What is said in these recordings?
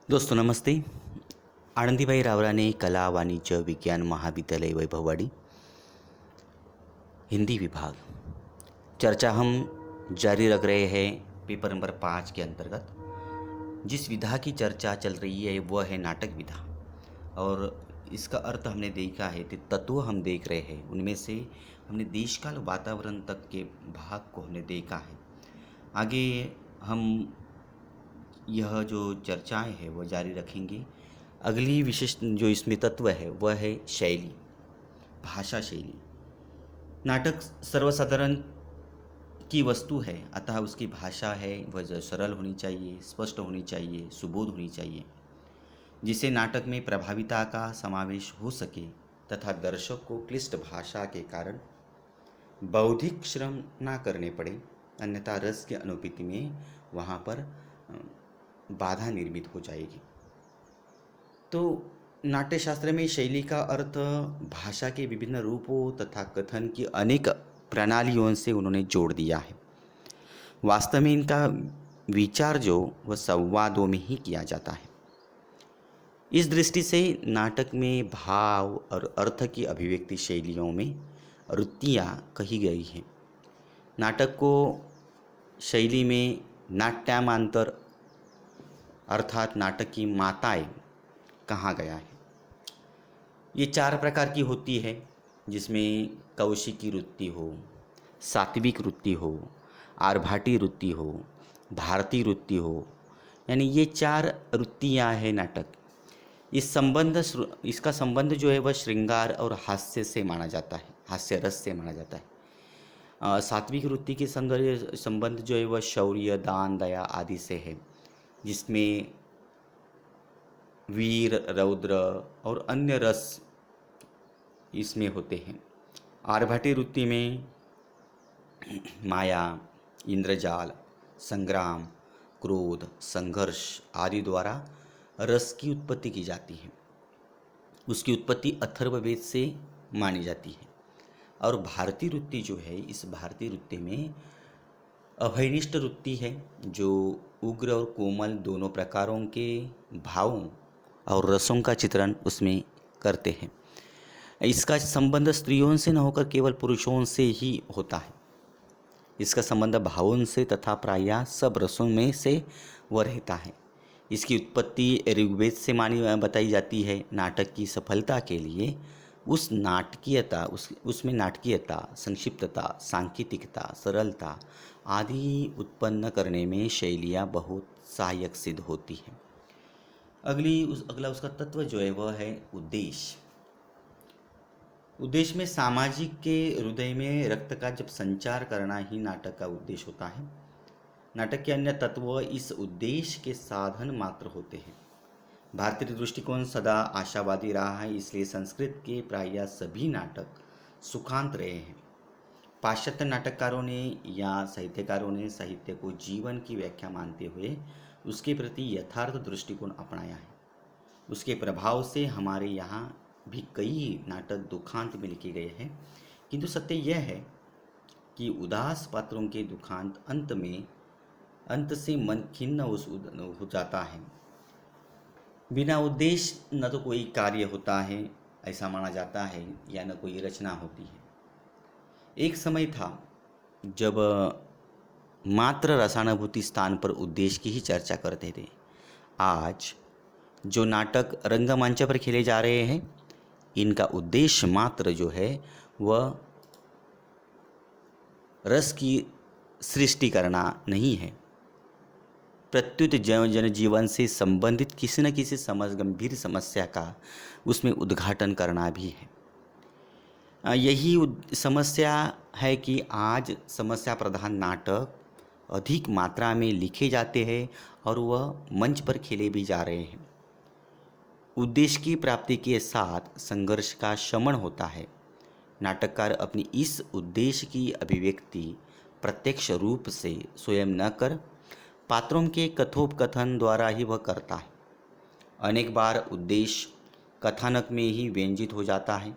दोस्तों नमस्ते। आनंदीबाई रावराने कला वाणिज्य विज्ञान महाविद्यालय वैभववाड़ी हिंदी विभाग। चर्चा हम जारी रख रहे हैं पेपर नंबर 5 के अंतर्गत। जिस विधा की चर्चा चल रही है वह है नाटक विधा, और इसका अर्थ हमने देखा है कि तत्व हम देख रहे हैं, उनमें से हमने देशकाल वातावरण तक के भाग को हमने देखा है। आगे हम यह जो चर्चाएं हैं वह जारी रखेंगे। अगली विशिष्ट जो इसमें तत्व है वह है शैली, भाषा शैली। नाटक सर्वसाधारण की वस्तु है, अतः उसकी भाषा है वह जो सरल होनी चाहिए, स्पष्ट होनी चाहिए, सुबोध होनी चाहिए, जिससे नाटक में प्रभाविता का समावेश हो सके तथा दर्शक को क्लिष्ट भाषा के कारण बौद्धिक श्रम ना करने पड़े, अन्यथा रस की अनुभूति में वहाँ पर बाधा निर्मित हो जाएगी। तो नाट्यशास्त्र में शैली का अर्थ भाषा के विभिन्न रूपों तथा कथन की अनेक प्रणालियों से उन्होंने जोड़ दिया है। वास्तव में इनका विचार जो वह संवादों में ही किया जाता है। इस दृष्टि से नाटक में भाव और अर्थ की अभिव्यक्ति शैलियों में वृत्तियाँ कही गई हैं। नाटक को शैली में नाट्यामांतर अर्थात नाटक की माताएं कहा गया है। ये 4 प्रकार की होती है, जिसमें कौशिकी वृत्ति हो, सात्विक वृत्ति हो, आर्भाटी वृत्ति हो, भारती वृत्ति हो, यानी ये 4 वृत्तियाँ हैं नाटक। इसका संबंध जो है वह श्रृंगार और हास्य से माना जाता है, हास्य रस से माना जाता है। सात्विक वृत्ति के संबंध जो है वह शौर्य, दान, दया आदि से है, जिसमें वीर, रौद्र और अन्य रस इसमें होते हैं। आर्भाटी वृत्ति में माया, इंद्रजाल, संग्राम, क्रोध, संघर्ष आदि द्वारा रस की उत्पत्ति की जाती है। उसकी उत्पत्ति अथर्ववेद से मानी जाती है। और भारतीय वृत्ति जो है, इस भारतीय वृत्ति में अभयनिष्ठ वृत्ति है, जो उग्र और कोमल दोनों प्रकारों के भावों और रसों का चित्रण उसमें करते हैं। इसका संबंध स्त्रियों से न होकर केवल पुरुषों से ही होता है। इसका संबंध भावों से तथा प्रायः सब रसों में से वह रहता है। इसकी उत्पत्ति ऋग्वेद से बताई जाती है। नाटक की सफलता के लिए उसमें नाटकीयता, संक्षिप्तता, सांकेतिकता, सरलता आदि उत्पन्न करने में शैलियाँ बहुत सहायक सिद्ध होती हैं। अगला उसका तत्व जो है वह है उद्देश्य। उद्देश्य में सामाजिक के हृदय में रक्त का जब संचार करना ही नाटक का उद्देश्य होता है। नाटक के अन्य तत्व इस उद्देश्य के साधन मात्र होते हैं। भारतीय दृष्टिकोण सदा आशावादी रहा है, इसलिए संस्कृत के प्रायः सभी नाटक सुखांत रहे हैं। पाश्चात्य नाटककारों ने या साहित्यकारों ने साहित्य को जीवन की व्याख्या मानते हुए उसके प्रति यथार्थ दृष्टिकोण अपनाया है। उसके प्रभाव से हमारे यहाँ भी कई नाटक दुखांत में लिखे गए हैं, किंतु सत्य यह है कि उदास पात्रों के दुखांत अंत से मन खिन्न हो जाता है। बिना उद्देश्य न तो कोई कार्य होता है, ऐसा माना जाता है, या न कोई रचना होती है। एक समय था जब मात्र रसानुभूति स्थान पर उद्देश्य की ही चर्चा करते थे। आज जो नाटक रंगमंच पर खेले जा रहे हैं, इनका उद्देश्य मात्र जो है वह रस की सृष्टि करना नहीं है, प्रत्युत जनजीवन से संबंधित किसी न किसी गंभीर समस्या का उसमें उद्घाटन करना भी है। यही समस्या है कि आज समस्या प्रधान नाटक अधिक मात्रा में लिखे जाते हैं और वह मंच पर खेले भी जा रहे हैं। उद्देश्य की प्राप्ति के साथ संघर्ष का शमन होता है। नाटककार अपनी इस उद्देश्य की अभिव्यक्ति प्रत्यक्ष रूप से स्वयं न कर पात्रों के कथोपकथन द्वारा ही वह करता है। अनेक बार उद्देश्य कथानक में ही व्यंजित हो जाता है।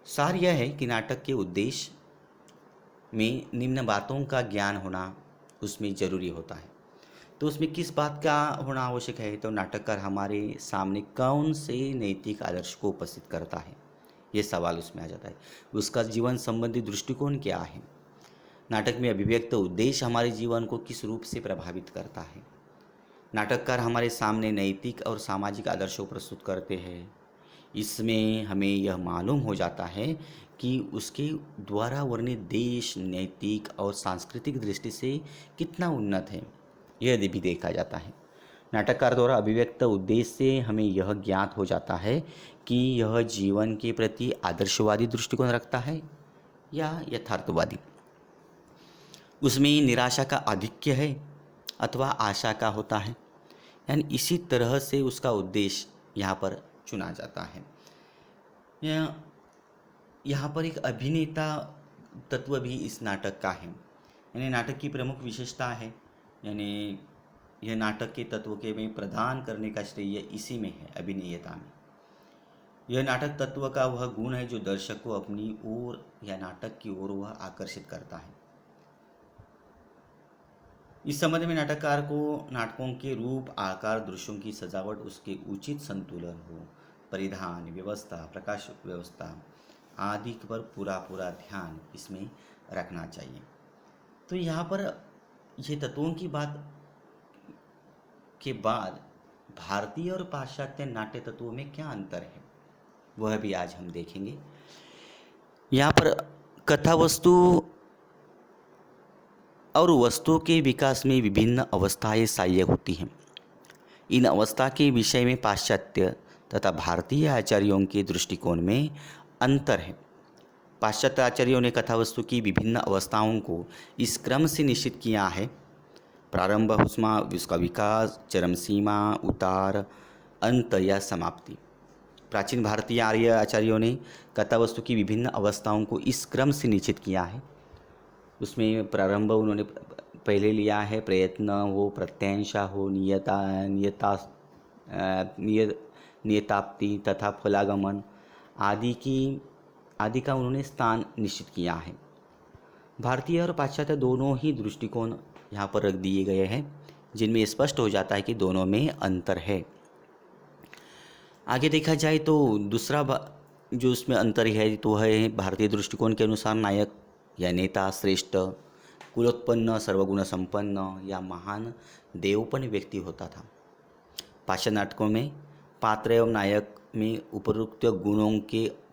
सार यह है कि नाटक के उद्देश्य में निम्न बातों का ज्ञान होना उसमें जरूरी होता है। तो उसमें किस बात का होना आवश्यक है, तो नाटककार हमारे सामने कौन से नैतिक आदर्श को उपस्थित करता है, ये सवाल उसमें आ जाता है। उसका जीवन संबंधी दृष्टिकोण क्या है, नाटक में अभिव्यक्त उद्देश्य हमारे जीवन को किस रूप से प्रभावित करता है। नाटककार हमारे सामने नैतिक और सामाजिक आदर्शों प्रस्तुत करते हैं। इसमें हमें यह मालूम हो जाता है कि उसके द्वारा वर्णित देश नैतिक और सांस्कृतिक दृष्टि से कितना उन्नत है, यह भी देखा जाता है। नाटककार द्वारा अभिव्यक्त उद्देश्य से हमें यह ज्ञात हो जाता है कि यह जीवन के प्रति आदर्शवादी दृष्टिकोण रखता है या यथार्थवादी। उसमें निराशा का आधिक्य है अथवा आशा का होता है, यानी इसी तरह से उसका उद्देश्य यहाँ पर चुना जाता है। यहाँ पर एक अभिनेता तत्व भी इस नाटक का है, यानी नाटक की प्रमुख विशेषता है, यानी यह नाटक के तत्व के में प्रदान करने का श्रेय इसी में है, अभिनेता में। यह नाटक तत्व का वह गुण है जो दर्शक को अपनी ओर या नाटक की ओर वह आकर्षित करता है। इस संबंध में नाटककार को नाटकों के रूप, आकार, दृश्यों की सजावट, उसके उचित संतुलन हो, परिधान व्यवस्था, प्रकाश व्यवस्था आदि पर पूरा ध्यान इसमें रखना चाहिए। तो यहाँ पर ये तत्वों की बात के बाद भारतीय और पाश्चात्य नाट्य तत्वों में क्या अंतर है, वह भी आज हम देखेंगे। यहाँ पर कथा वस्तु और वस्तु के विकास में विभिन्न अवस्थाएं सहायक होती हैं। इन अवस्था के विषय में पाश्चात्य तथा भारतीय आचार्यों के दृष्टिकोण में अंतर है। पाश्चात्य आचार्यों ने कथा वस्तु की विभिन्न अवस्थाओं को इस क्रम से निश्चित किया है: प्रारंभ, हुस्मा, उसका विकास, चरम सीमा, उतार, अंत या समाप्ति। प्राचीन भारतीय आर्य आचार्यों ने कथा वस्तु की विभिन्न अवस्थाओं को इस क्रम से निश्चित किया है। उसमें प्रारंभ उन्होंने पहले लिया है, प्रयत्न हो, प्रत्यांशा हो, नियताप्ति तथा फलागमन आदि का उन्होंने स्थान निश्चित किया है। भारतीय और पाश्चात्य दोनों ही दृष्टिकोण यहाँ पर रख दिए गए हैं, जिनमें स्पष्ट हो जाता है कि दोनों में अंतर है। आगे देखा जाए तो दूसरा जो उसमें अंतर है तो है भारतीय दृष्टिकोण के अनुसार नायक या नेता श्रेष्ठ, कुलोत्पन्न, सर्वगुण संपन्न या महान देवपन व्यक्ति होता था। पाश्चात्य नाटकों में पात्र एवं नायक में उपरोक्त गुणों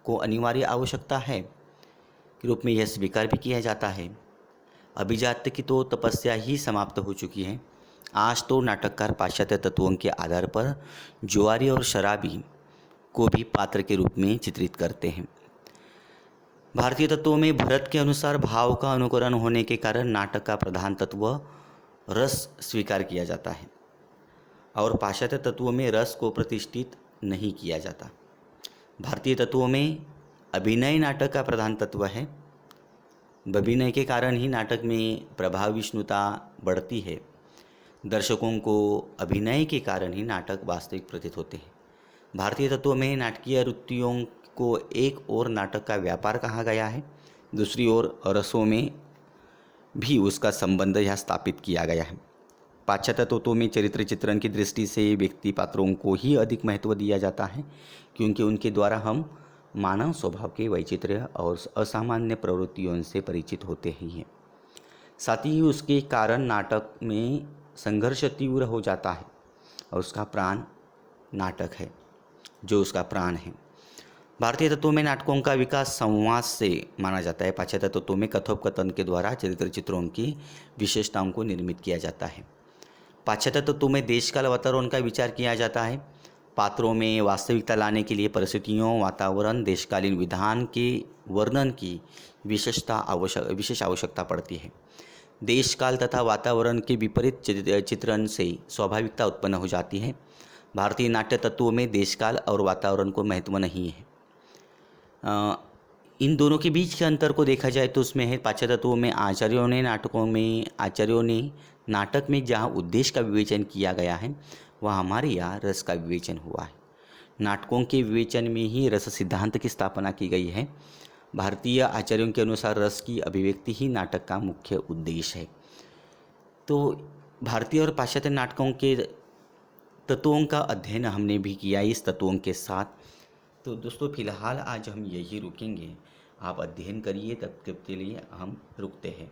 को अनिवार्य आवश्यकता है के रूप में यह स्वीकार भी किया जाता है। अभिजात्य की तो तपस्या ही समाप्त हो चुकी है। आज तो नाटककार पाश्चात्य तत्वों के आधार पर जुआरी और शराबी को भी पात्र के रूप में चित्रित करते हैं। भारतीय तत्वों में भरत के अनुसार भाव का अनुकरण होने के कारण नाटक का प्रधान तत्व रस स्वीकार किया जाता है और पाश्चात्य तत्वों में रस को प्रतिष्ठित नहीं किया जाता। भारतीय तत्वों में अभिनय नाटक का प्रधान तत्व है। अभिनय के कारण ही नाटक में प्रभावविष्णुता बढ़ती है। दर्शकों को अभिनय के कारण ही नाटक वास्तविक प्रतीत होते हैं। भारतीय तत्वों में नाटकीय रुचियों को एक ओर नाटक का व्यापार कहा गया है, दूसरी ओर रसों में भी उसका संबंध यह स्थापित किया गया है। पाश्चात्य तत्वों में चरित्र चित्रण की दृष्टि से व्यक्ति पात्रों को ही अधिक महत्व दिया जाता है, क्योंकि उनके द्वारा हम मानव स्वभाव के वैचित्र्य और असामान्य प्रवृत्तियों से परिचित होते ही हैं। साथ ही उसके कारण नाटक में संघर्ष तीव्र हो जाता है और उसका प्राण नाटक है, जो उसका प्राण है। भारतीय तत्वों में नाटकों का विकास संवाद से माना जाता है। पाश्चात्य तत्वों में कथोपकथन के द्वारा चरित्र चित्रों की विशेषताओं को निर्मित किया जाता है। पाश्चात्य तत्वों में देशकाल वातावरण का विचार किया जाता है। पात्रों में वास्तविकता लाने के लिए परिस्थितियों, वातावरण, देशकालीन विधान के वर्णन की विशेष आवश्यकता पड़ती है। देशकाल तथा वातावरण के विपरीत चित्रण से स्वाभाविकता उत्पन्न हो जाती है। भारतीय नाट्य तत्वों में देशकाल और वातावरण को महत्व नहीं है। इन दोनों के बीच के अंतर को देखा जाए तो उसमें है पाश्चात्य तत्वों में आचार्यों ने नाटक में जहाँ उद्देश्य का विवेचन किया गया है, वह हमारे यहाँ रस का विवेचन हुआ है। नाटकों के विवेचन में ही रस सिद्धांत की स्थापना की गई है। भारतीय आचार्यों के अनुसार रस की अभिव्यक्ति ही नाटक का मुख्य उद्देश्य है। तो भारतीय और पाश्चात्य नाटकों के तत्वों का अध्ययन हमने भी किया इस तत्वों के साथ। तो दोस्तों फ़िलहाल आज हम यही रुकेंगे। आप अध्ययन करिए, तब के लिए हम रुकते हैं।